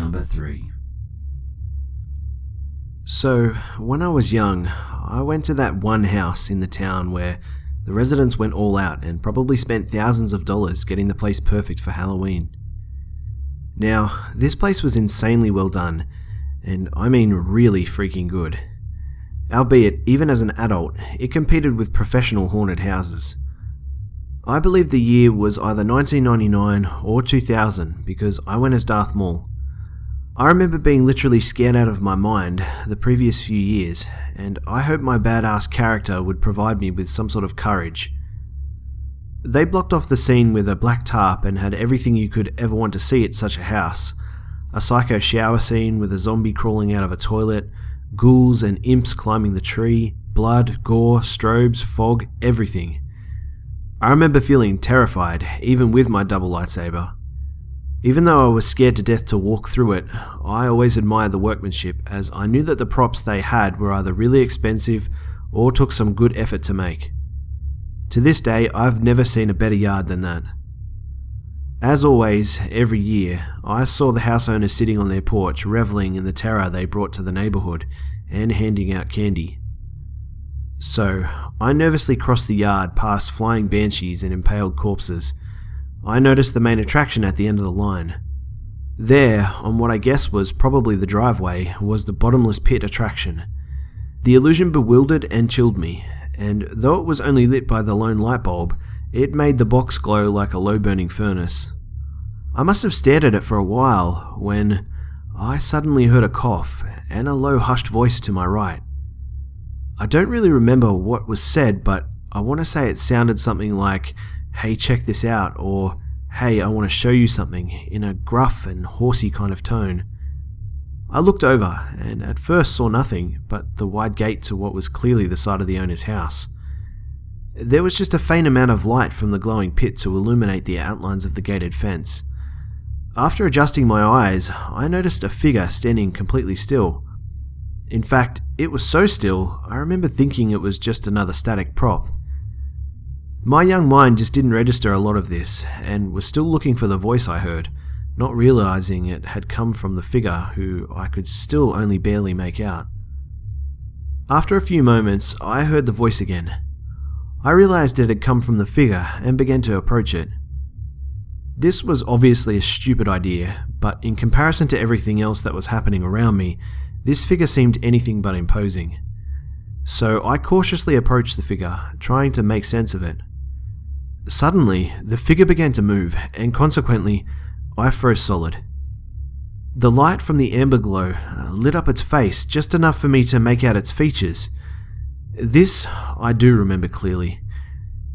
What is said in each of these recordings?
Number 3. So, when I was young, I went to that one house in the town where the residents went all out and probably spent thousands of dollars getting the place perfect for Halloween. Now, this place was insanely well done, and I mean really freaking good. Albeit, even as an adult, it competed with professional haunted houses. I believe the year was either 1999 or 2000 because I went as Darth Maul. I remember being literally scared out of my mind the previous few years, and I hoped my badass character would provide me with some sort of courage. They blocked off the scene with a black tarp and had everything you could ever want to see at such a house. A psycho shower scene with a zombie crawling out of a toilet, ghouls and imps climbing the tree, blood, gore, strobes, fog, everything. I remember feeling terrified, even with my double lightsaber. Even though I was scared to death to walk through it, I always admired the workmanship, as I knew that the props they had were either really expensive or took some good effort to make. To this day, I've never seen a better yard than that. As always, every year, I saw the house owners sitting on their porch reveling in the terror they brought to the neighborhood and handing out candy. So, I nervously crossed the yard past flying banshees and impaled corpses. I noticed the main attraction at the end of the line. There, on what I guess was probably the driveway, was the bottomless pit attraction. The illusion bewildered and chilled me, and though it was only lit by the lone light bulb, it made the box glow like a low-burning furnace. I must have stared at it for a while when I suddenly heard a cough and a low hushed voice to my right. I don't really remember what was said, but I want to say it sounded something like, "Hey, check this out," or "Hey, I want to show you something," in a gruff and horsey kind of tone. I looked over and at first saw nothing but the wide gate to what was clearly the side of the owner's house. There was just a faint amount of light from the glowing pit to illuminate the outlines of the gated fence. After adjusting my eyes, I noticed a figure standing completely still. In fact, it was so still, I remember thinking it was just another static prop. My young mind just didn't register a lot of this, and was still looking for the voice I heard, not realizing it had come from the figure who I could still only barely make out. After a few moments, I heard the voice again. I realized it had come from the figure and began to approach it. This was obviously a stupid idea, but in comparison to everything else that was happening around me, this figure seemed anything but imposing. So I cautiously approached the figure, trying to make sense of it. Suddenly, the figure began to move, and consequently, I froze solid. The light from the amber glow lit up its face just enough for me to make out its features. This I do remember clearly.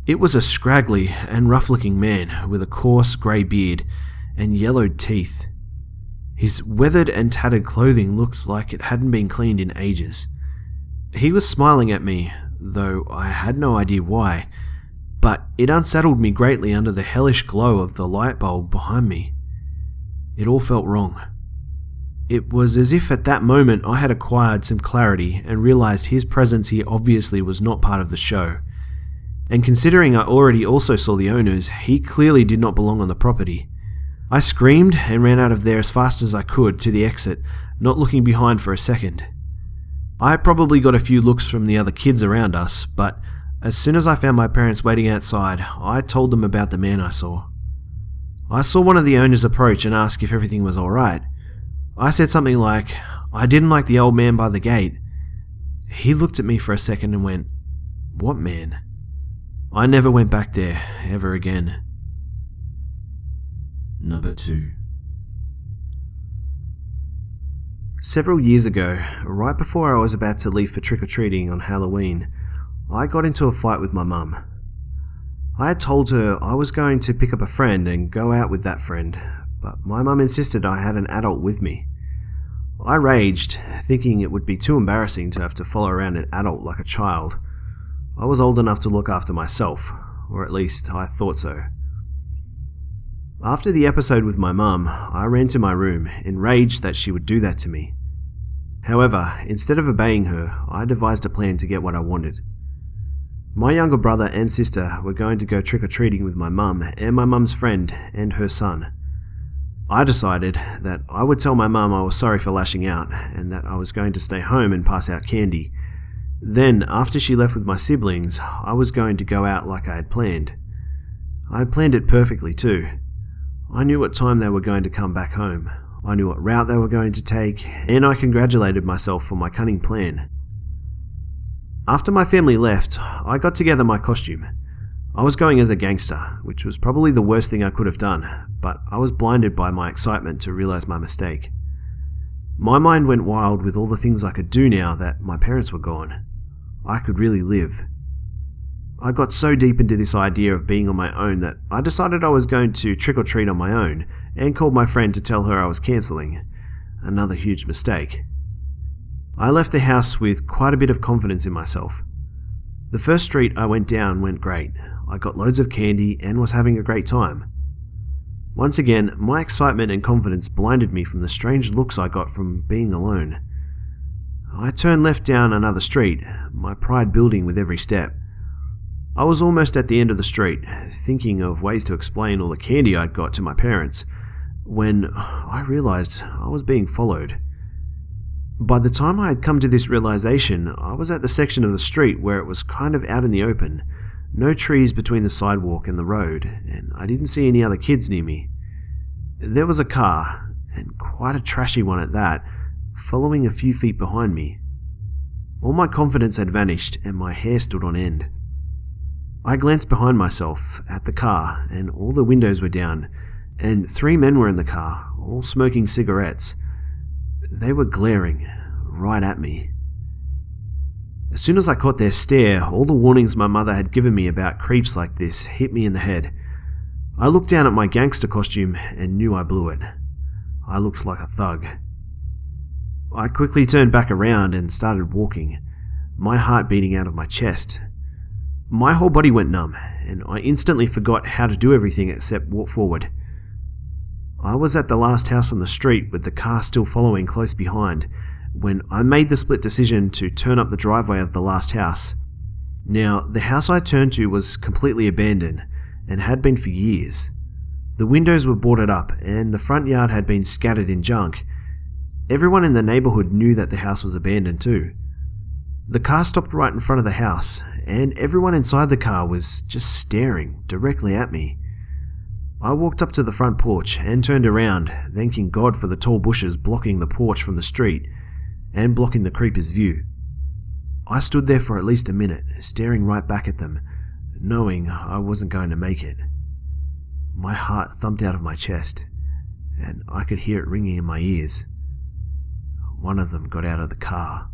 It was a scraggly and rough-looking man with a coarse grey beard and yellowed teeth. His weathered and tattered clothing looked like it hadn't been cleaned in ages. He was smiling at me, though I had no idea why, but it unsettled me greatly under the hellish glow of the light bulb behind me. It all felt wrong. It was as if at that moment I had acquired some clarity and realized his presence here obviously was not part of the show. And considering I already also saw the owners, he clearly did not belong on the property. I screamed and ran out of there as fast as I could to the exit, not looking behind for a second. I probably got a few looks from the other kids around us, but as soon as I found my parents waiting outside, I told them about the man I saw. I saw one of the owners approach and ask if everything was alright. I said something like, "I didn't like the old man by the gate." He looked at me for a second and went, "What man?" I never went back there, ever again. Number 2. Several years ago, right before I was about to leave for trick-or-treating on Halloween, I got into a fight with my mum. I had told her I was going to pick up a friend and go out with that friend, but my mum insisted I had an adult with me. I raged, thinking it would be too embarrassing to have to follow around an adult like a child. I was old enough to look after myself, or at least I thought so. After the episode with my mum, I ran to my room, enraged that she would do that to me. However, instead of obeying her, I devised a plan to get what I wanted. My younger brother and sister were going to go trick-or-treating with my mum and my mum's friend and her son. I decided that I would tell my mum I was sorry for lashing out and that I was going to stay home and pass out candy. Then, after she left with my siblings, I was going to go out like I had planned. I had planned it perfectly too. I knew what time they were going to come back home. I knew what route they were going to take, and I congratulated myself for my cunning plan. After my family left, I got together my costume. I was going as a gangster, which was probably the worst thing I could have done, but I was blinded by my excitement to realize my mistake. My mind went wild with all the things I could do now that my parents were gone. I could really live. I got so deep into this idea of being on my own that I decided I was going to trick-or-treat on my own and called my friend to tell her I was cancelling. Another huge mistake. I left the house with quite a bit of confidence in myself. The first street I went down went great. I got loads of candy and was having a great time. Once again, my excitement and confidence blinded me from the strange looks I got from being alone. I turned left down another street, my pride building with every step. I was almost at the end of the street, thinking of ways to explain all the candy I'd got to my parents, when I realized I was being followed. By the time I had come to this realization, I was at the section of the street where it was kind of out in the open, no trees between the sidewalk and the road, and I didn't see any other kids near me. There was a car, and quite a trashy one at that, following a few feet behind me. All my confidence had vanished and my hair stood on end. I glanced behind myself at the car and all the windows were down, and 3 men were in the car, all smoking cigarettes. They were glaring right at me. As soon as I caught their stare, all the warnings my mother had given me about creeps like this hit me in the head. I looked down at my gangster costume and knew I blew it. I looked like a thug. I quickly turned back around and started walking, my heart beating out of my chest. My whole body went numb, and I instantly forgot how to do everything except walk forward. I was at the last house on the street with the car still following close behind when I made the split decision to turn up the driveway of the last house. Now, the house I turned to was completely abandoned and had been for years. The windows were boarded up and the front yard had been scattered in junk. Everyone in the neighborhood knew that the house was abandoned too. The car stopped right in front of the house, and everyone inside the car was just staring directly at me. I walked up to the front porch and turned around, thanking God for the tall bushes blocking the porch from the street and blocking the creeper's view. I stood there for at least a minute, staring right back at them, knowing I wasn't going to make it. My heart thumped out of my chest, and I could hear it ringing in my ears. One of them got out of the car.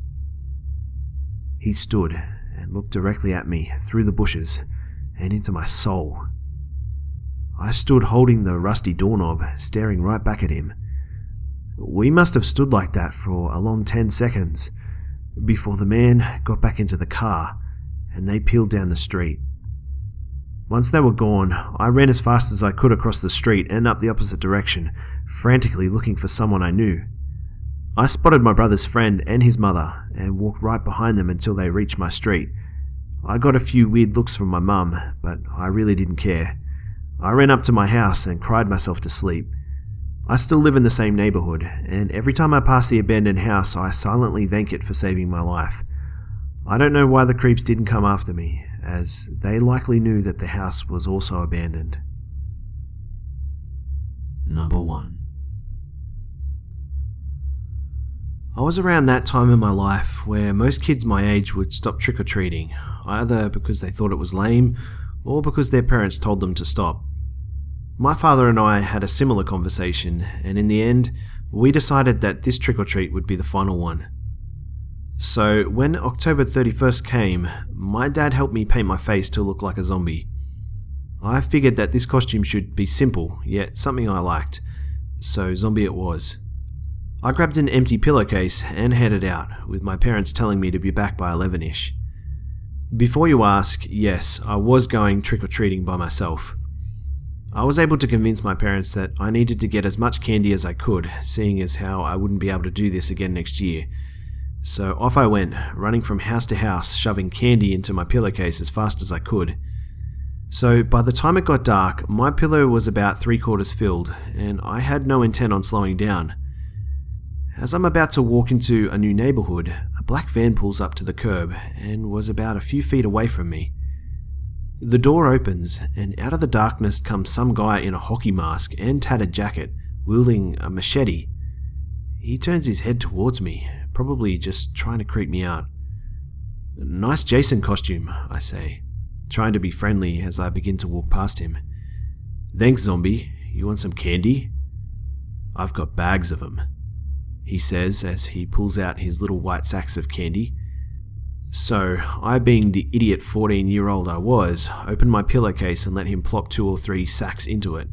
He stood and looked directly at me through the bushes and into my soul. I stood holding the rusty doorknob, staring right back at him. We must have stood like that for a long 10 seconds before the man got back into the car and they peeled down the street. Once they were gone, I ran as fast as I could across the street and up the opposite direction, frantically looking for someone I knew. I spotted my brother's friend and his mother and walked right behind them until they reached my street. I got a few weird looks from my mum, but I really didn't care. I ran up to my house and cried myself to sleep. I still live in the same neighborhood, and every time I pass the abandoned house, I silently thank it for saving my life. I don't know why the creeps didn't come after me, as they likely knew that the house was also abandoned. Number 1. I was around that time in my life where most kids my age would stop trick-or-treating, either because they thought it was lame or because their parents told them to stop. My father and I had a similar conversation, and in the end, we decided that this trick-or-treat would be the final one. So when October 31st came, my dad helped me paint my face to look like a zombie. I figured that this costume should be simple, yet something I liked, so zombie it was. I grabbed an empty pillowcase and headed out, with my parents telling me to be back by 11ish. Before you ask, yes, I was going trick-or-treating by myself. I was able to convince my parents that I needed to get as much candy as I could, seeing as how I wouldn't be able to do this again next year. So off I went, running from house to house, shoving candy into my pillowcase as fast as I could. So by the time it got dark, my pillow was about 3/4 filled, and I had no intent on slowing down. As I'm about to walk into a new neighborhood, a black van pulls up to the curb and was about a few feet away from me. The door opens, and out of the darkness comes some guy in a hockey mask and tattered jacket, wielding a machete. He turns his head towards me, probably just trying to creep me out. "Nice Jason costume," I say, trying to be friendly as I begin to walk past him. "Thanks, zombie. You want some candy?" "I've got bags of them," he says as he pulls out his little white sacks of candy. So, I, being the idiot 14-year-old I was, opened my pillowcase and let him plop 2 or 3 sacks into it.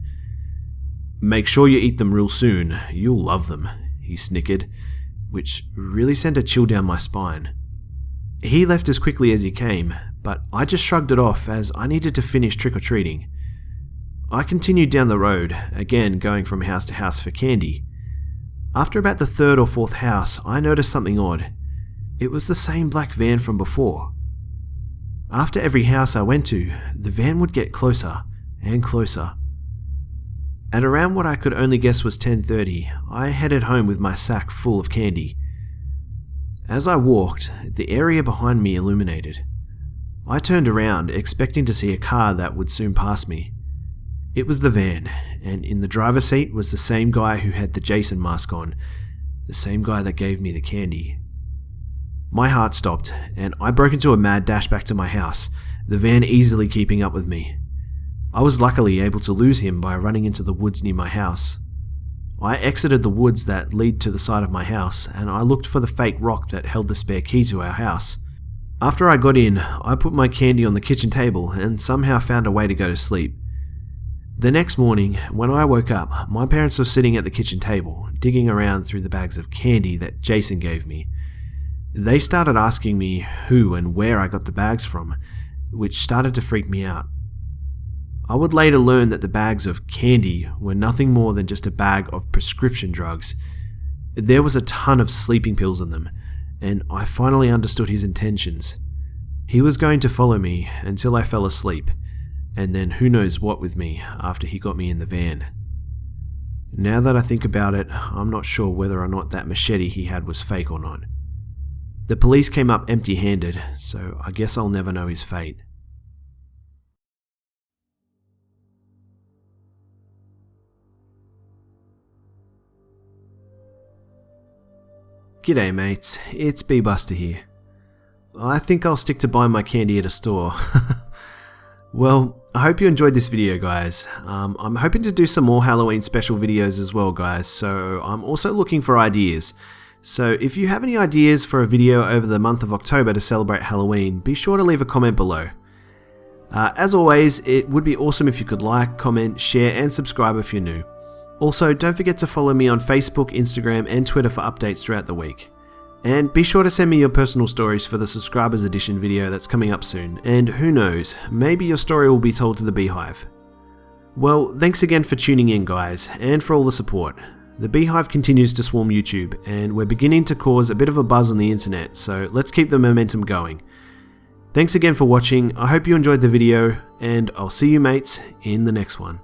"Make sure you eat them real soon. You'll love them," he snickered, which really sent a chill down my spine. He left as quickly as he came, but I just shrugged it off as I needed to finish trick-or-treating. I continued down the road, again going from house to house for candy. After about the 3rd or 4th house, I noticed something odd. It was the same black van from before. After every house I went to, the van would get closer and closer. At around what I could only guess was 10:30, I headed home with my sack full of candy. As I walked, the area behind me illuminated. I turned around, expecting to see a car that would soon pass me. It was the van, and in the driver's seat was the same guy who had the Jason mask on, the same guy that gave me the candy. My heart stopped, and I broke into a mad dash back to my house, the van easily keeping up with me. I was luckily able to lose him by running into the woods near my house. I exited the woods that lead to the side of my house, and I looked for the fake rock that held the spare key to our house. After I got in, I put my candy on the kitchen table and somehow found a way to go to sleep. The next morning, when I woke up, my parents were sitting at the kitchen table, digging around through the bags of candy that Jason gave me. They started asking me who and where I got the bags from, which started to freak me out. I would later learn that the bags of candy were nothing more than just a bag of prescription drugs. There was a ton of sleeping pills in them, and I finally understood his intentions. He was going to follow me until I fell asleep, and then who knows what with me after he got me in the van. Now that I think about it, I'm not sure whether or not that machete he had was fake or not. The police came up empty-handed, so I guess I'll never know his fate. G'day mates, it's Busta here. I think I'll stick to buying my candy at a store. Well, I hope you enjoyed this video guys. I'm hoping to do some more Halloween special videos as well guys, so I'm also looking for ideas. So if you have any ideas for a video over the month of October to celebrate Halloween, be sure to leave a comment below. As always, it would be awesome if you could like, comment, share and subscribe if you're new. Also, don't forget to follow me on Facebook, Instagram and Twitter for updates throughout the week. And be sure to send me your personal stories for the Subscribers Edition video that's coming up soon, and who knows, maybe your story will be told to the Beehive. Well, thanks again for tuning in guys, and for all the support. The Beehive continues to swarm YouTube, and we're beginning to cause a bit of a buzz on the internet, so let's keep the momentum going. Thanks again for watching, I hope you enjoyed the video, and I'll see you mates in the next one.